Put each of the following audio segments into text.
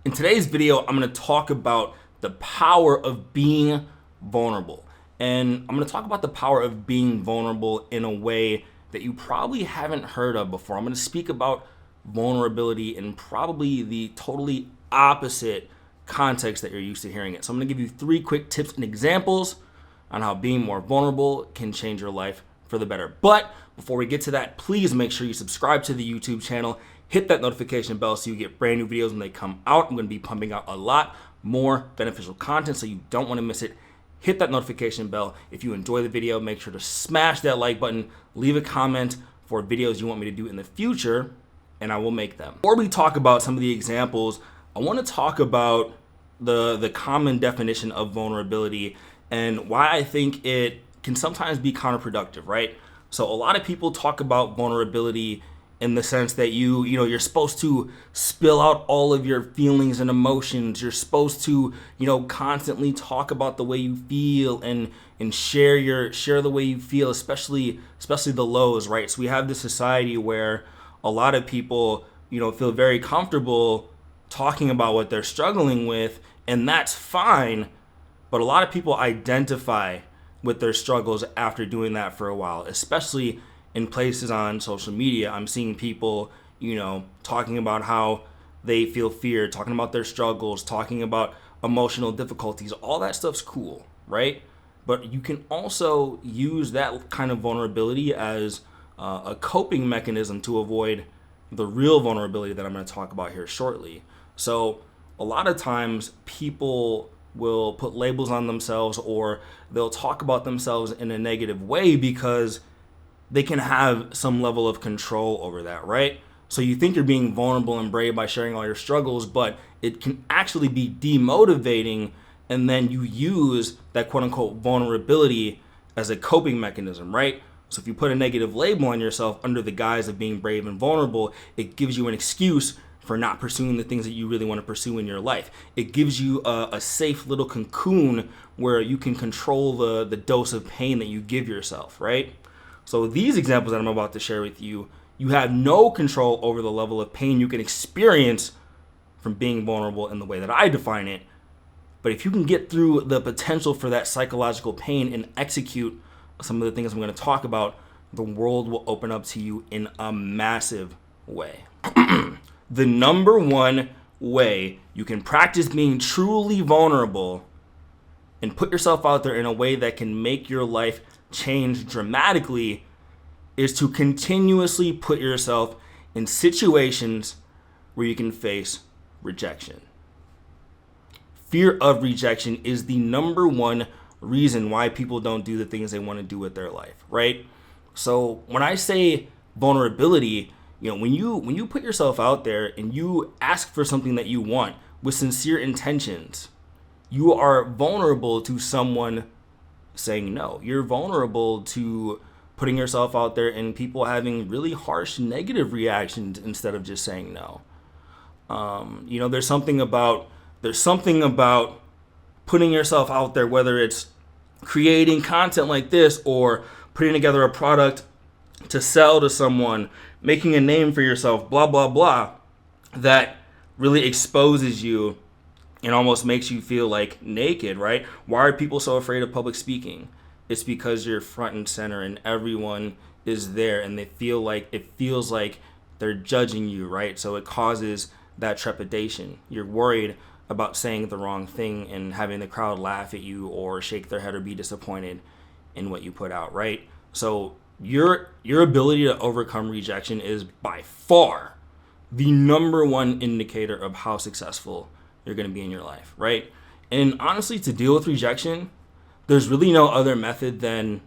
In today's video, I'm going to talk about the power of being vulnerable. And I'm going to talk about the power of being vulnerable in a way that you probably haven't heard of before. I'm going to speak about vulnerability in probably the totally opposite context that you're used to hearing it. So I'm going to give you 3 quick tips and examples on how being more vulnerable can change your life for the better. But before we get to that, please make sure you subscribe to the YouTube channel. Hit that notification bell so you get brand new videos when they come out. I'm going to be pumping out a lot more beneficial content, so you don't want to miss it. Hit that notification bell. If you enjoy the video, make sure to smash that like button. Leave a comment for videos you want me to do in the future, and I will make them. Before we talk about some of the examples, I want to talk about the common definition of vulnerability and why I think it can sometimes be counterproductive, right? So a lot of people talk about vulnerability in the sense that you're supposed to spill out all of your feelings and emotions. You're supposed to, constantly talk about the way you feel and share the way you feel, especially the lows, right? So we have this society where a lot of people, feel very comfortable talking about what they're struggling with, and that's fine. But a lot of people identify with their struggles after doing that for a while, especially in places on social media. I'm seeing people, talking about how they feel fear, talking about their struggles, talking about emotional difficulties. All that stuff's cool, right? But you can also use that kind of vulnerability as a coping mechanism to avoid the real vulnerability that I'm going to talk about here shortly. So a lot of times people will put labels on themselves, or they'll talk about themselves in a negative way because they can have some level of control over that, right? So you think you're being vulnerable and brave by sharing all your struggles, but it can actually be demotivating, and then you use that quote unquote vulnerability as a coping mechanism, right? So if you put a negative label on yourself under the guise of being brave and vulnerable, it gives you an excuse for not pursuing the things that you really want to pursue in your life. It gives you a safe little cocoon where you can control the dose of pain that you give yourself, right? So these examples that I'm about to share with you, you have no control over the level of pain you can experience from being vulnerable in the way that I define it. But if you can get through the potential for that psychological pain and execute some of the things I'm going to talk about, the world will open up to you in a massive way. The number one way you can practice being truly vulnerable and put yourself out there in a way that can make your life change dramatically is to continuously put yourself in situations where you can face rejection. Fear of rejection is the number one reason why people don't do the things they want to do with their life, right? So when I say vulnerability, when you put yourself out there and you ask for something that you want with sincere intentions, you are vulnerable to someone saying no. You're vulnerable to putting yourself out there and people having really harsh negative reactions instead of just saying no. There's something about putting yourself out there, whether it's creating content like this or putting together a product to sell to someone, making a name for yourself, blah, blah, blah, that really exposes you and almost makes you feel like naked, right? Why are people so afraid of public speaking? It's because you're front and center and everyone is there and it feels like they're judging you, right? So it causes that trepidation. You're worried about saying the wrong thing and having the crowd laugh at you or shake their head or be disappointed in what you put out, right? So your ability to overcome rejection is by far the number one indicator of how successful you're going to be in your life, right? And honestly, to deal with rejection, there's really no other method than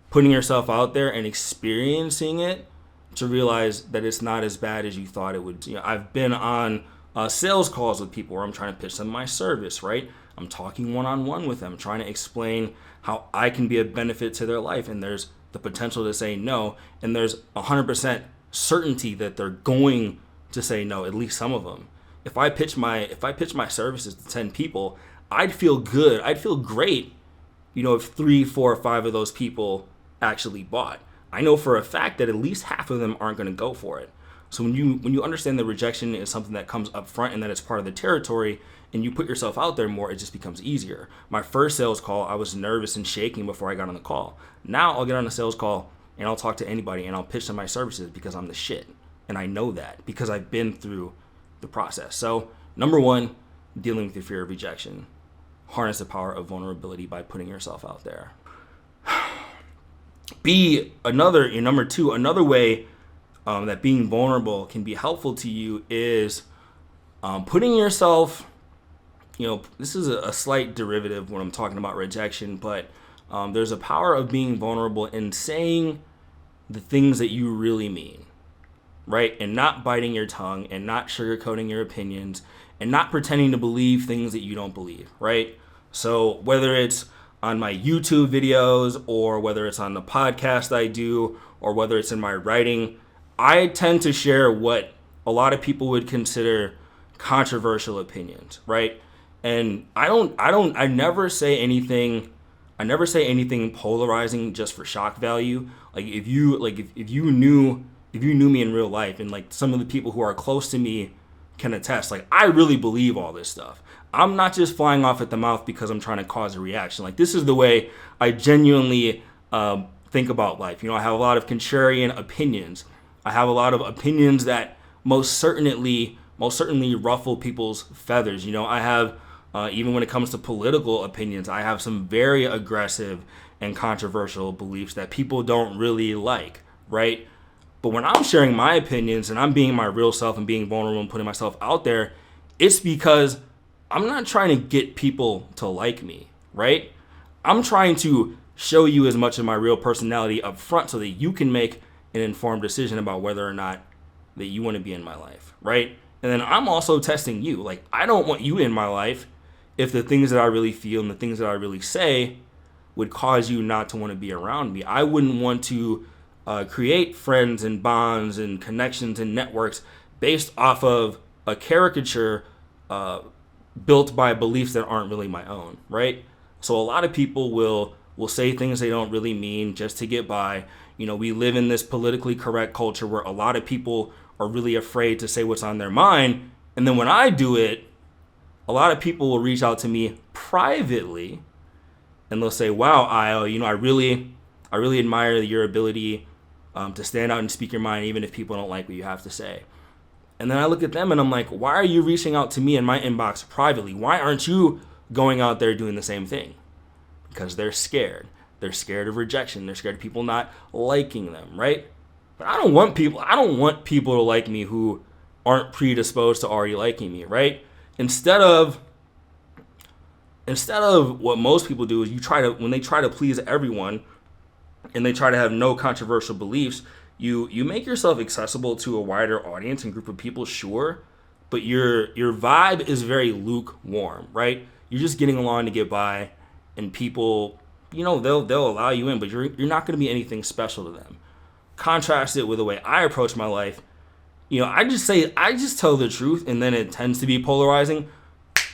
putting yourself out there and experiencing it to realize that it's not as bad as you thought it would. I've been on sales calls with people where I'm trying to pitch them my service, right? I'm talking one-on-one with them, trying to explain how I can be a benefit to their life, and there's the potential to say no, and there's 100% certainty that they're going to say no, at least some of them. If I pitch my services to 10 people, I'd feel good. I'd feel great, if 3, 4, or 5 of those people actually bought. I know for a fact that at least half of them aren't going to go for it. So when you understand that rejection is something that comes up front and that it's part of the territory, and you put yourself out there more, it just becomes easier. My first sales call, I was nervous and shaking before I got on the call. Now I'll get on a sales call and I'll talk to anybody and I'll pitch them my services because I'm the shit. And I know that because I've been through the process. So number one, dealing with your fear of rejection. Harness the power of vulnerability by putting yourself out there. Number two, another way that being vulnerable can be helpful to you is putting yourself, this is a slight derivative when I'm talking about rejection, but there's a power of being vulnerable in saying the things that you really mean, right? And not biting your tongue and not sugarcoating your opinions and not pretending to believe things that you don't believe, right? So whether it's on my YouTube videos or whether it's on the podcast I do or whether it's in my writing, I tend to share what a lot of people would consider controversial opinions, right? And I never say anything polarizing just for shock value. Like if you knew me in real life, and like some of the people who are close to me can attest, like I really believe all this stuff. I'm not just flying off at the mouth because I'm trying to cause a reaction. Like this is the way I genuinely think about life. I have a lot of contrarian opinions. I have a lot of opinions that most certainly ruffle people's feathers. I have, even when it comes to political opinions, I have some very aggressive and controversial beliefs that people don't really like, right? But when I'm sharing my opinions and I'm being my real self and being vulnerable and putting myself out there, it's because I'm not trying to get people to like me, right? I'm trying to show you as much of my real personality up front so that you can make an informed decision about whether or not that you want to be in my life, right? And then I'm also testing you. Like, I don't want you in my life if the things that I really feel and the things that I really say would cause you not to want to be around me. I wouldn't want to create friends and bonds and connections and networks based off of a caricature built by beliefs that aren't really my own, right? So a lot of people will say things they don't really mean just to get by. We live in this politically correct culture where a lot of people are really afraid to say what's on their mind. And then when I do it, a lot of people will reach out to me privately and they'll say, wow, I really admire your ability to stand out and speak your mind, even if people don't like what you have to say. And then I look at them and I'm like, why are you reaching out to me in my inbox privately? Why aren't you going out there doing the same thing? Because they're scared. They're scared of rejection. They're scared of people not liking them, right? But I don't want people to like me who aren't predisposed to already liking me, right? Instead of what most people do is when they try to please everyone and they try to have no controversial beliefs, you make yourself accessible to a wider audience and group of people, sure, but your vibe is very lukewarm, right? You're just getting along to get by, and people, they'll allow you in, but you're not going to be anything special to them. Contrast it with the way I approach my life. I just tell the truth, and then it tends to be polarizing,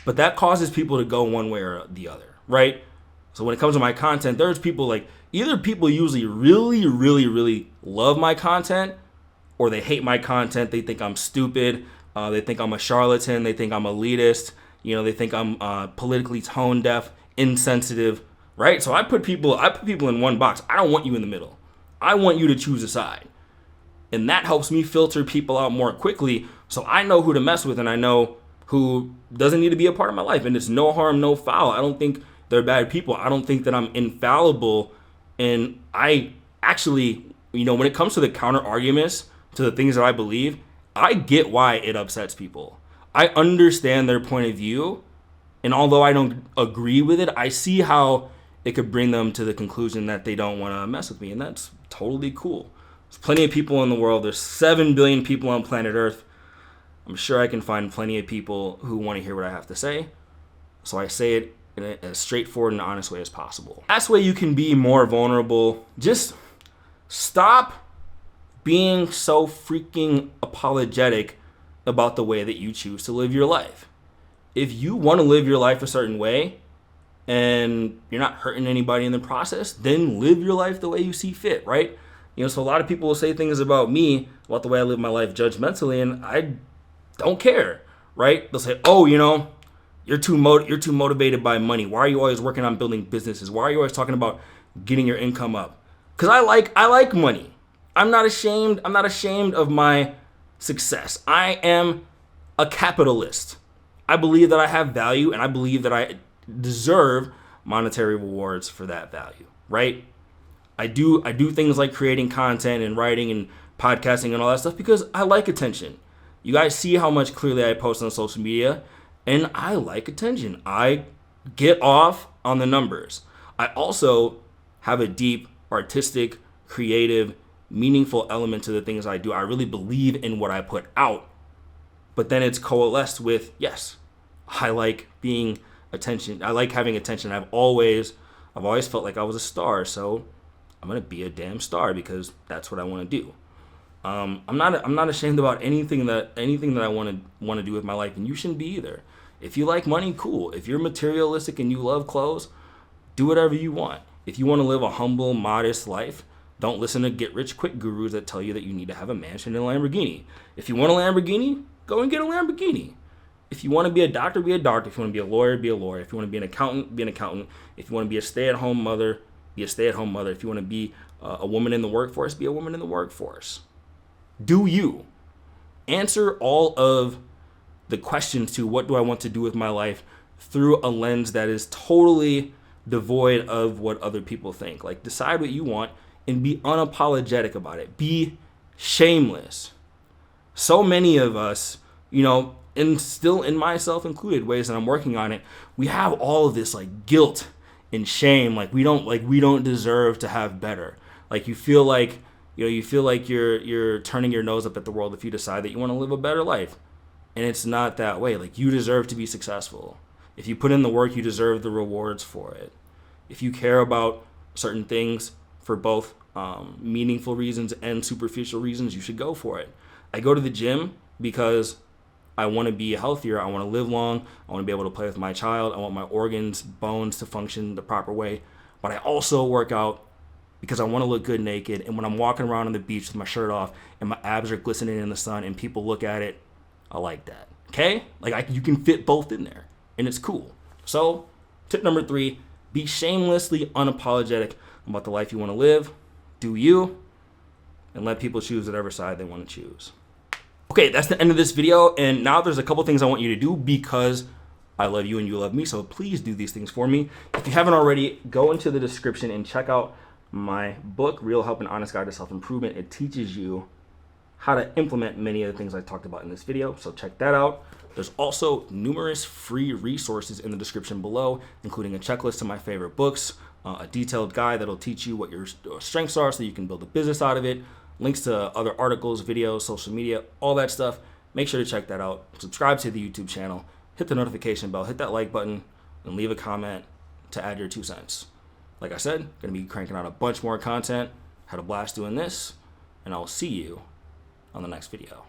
but that causes people to go one way or the other, right? So when it comes to my content, there's people like, either people usually really, really, really love my content, or they hate my content. They think I'm stupid. They think I'm a charlatan. They think I'm elitist. They think I'm politically tone deaf, insensitive, right? So I put people in one box. I don't want you in the middle. I want you to choose a side. And that helps me filter people out more quickly, so I know who to mess with and I know who doesn't need to be a part of my life. And it's no harm, no foul. I don't think they're bad people. I don't think that I'm infallible. And I actually, when it comes to the counter arguments to the things that I believe, I get why it upsets people. I understand their point of view. And although I don't agree with it, I see how it could bring them to the conclusion that they don't want to mess with me. And that's totally cool. There's plenty of people in the world. There's 7 billion people on planet Earth. I'm sure I can find plenty of people who want to hear what I have to say. So I say it in as straightforward and honest way as possible. That's way you can be more vulnerable. Just stop being so freaking apologetic about the way that you choose to live your life. If you want to live your life a certain way and you're not hurting anybody in the process, then live your life the way you see fit, right? So a lot of people will say things about me, about the way I live my life judgmentally, and I don't care, right? They'll say, oh, you're too motivated by money. Why are you always working on building businesses? Why are you always talking about getting your income up? Because I like money. I'm not ashamed of my success. I am a capitalist. I believe that I have value, and I believe that I deserve monetary rewards for that value, right? I do things like creating content and writing and podcasting and all that stuff because I like attention. You guys see how much clearly I post on social media, and I like attention. I get off on the numbers. I also have a deep artistic, creative, meaningful element to the things I do. I really believe in what I put out. But then it's coalesced with, yes, I like being attention. I like having attention. I've always felt like I was a star, so I'm gonna be a damn star because that's what I want to do. I'm not ashamed about anything that I want to do with my life, and you shouldn't be either. If you like money, cool. If you're materialistic and you love clothes, do whatever you want. If you want to live a humble, modest life, don't listen to get-rich-quick gurus that tell you that you need to have a mansion and a Lamborghini. If you want a Lamborghini, go and get a Lamborghini. If you want to be a doctor, be a doctor. If you want to be a lawyer, be a lawyer. If you want to be an accountant, be an accountant. If you want to be a stay-at-home mother, be a stay-at-home mother. If you want to be a woman in the workforce, be a woman in the workforce. Do you. Answer all of the questions to what do I want to do with my life through a lens that is totally devoid of what other people think. Like, decide what you want and be unapologetic about it. Be shameless. So many of us, and still in myself included, ways that I'm working on it, we have all of this like guilt and shame. Like we don't deserve to have better. Like you feel like you're turning your nose up at the world if you decide that you want to live a better life. And it's not that way. Like you deserve to be successful. If you put in the work, you deserve the rewards for it. If you care about certain things for both meaningful reasons and superficial reasons, you should go for it. I go to the gym because I want to be healthier. I want to live long. I want to be able to play with my child. I want my organs, bones to function the proper way. But I also work out because I want to look good naked. And when I'm walking around on the beach with my shirt off and my abs are glistening in the sun and people look at it, I like that. Okay? You can fit both in there and it's cool. So tip number 3, be shamelessly unapologetic about the life you want to live. Do you, and let people choose whatever side they want to choose. Okay, that's the end of this video, and now there's a couple things I want you to do because I love you and you love me, so please do these things for me. If you haven't already, go into the description and check out my book, Real Help and Honest Guide to Self-Improvement. It teaches you how to implement many of the things I talked about in this video, so check that out. There's also numerous free resources in the description below, including a checklist to my favorite books, a detailed guide that'll teach you what your strengths are so you can build a business out of it, links to other articles, videos, social media, all that stuff. Make sure to check that out. Subscribe to the YouTube channel, hit the notification bell, hit that like button, and leave a comment to add your 2 cents. Like I said, gonna be cranking out a bunch more content. Had a blast doing this, and I'll see you on the next video.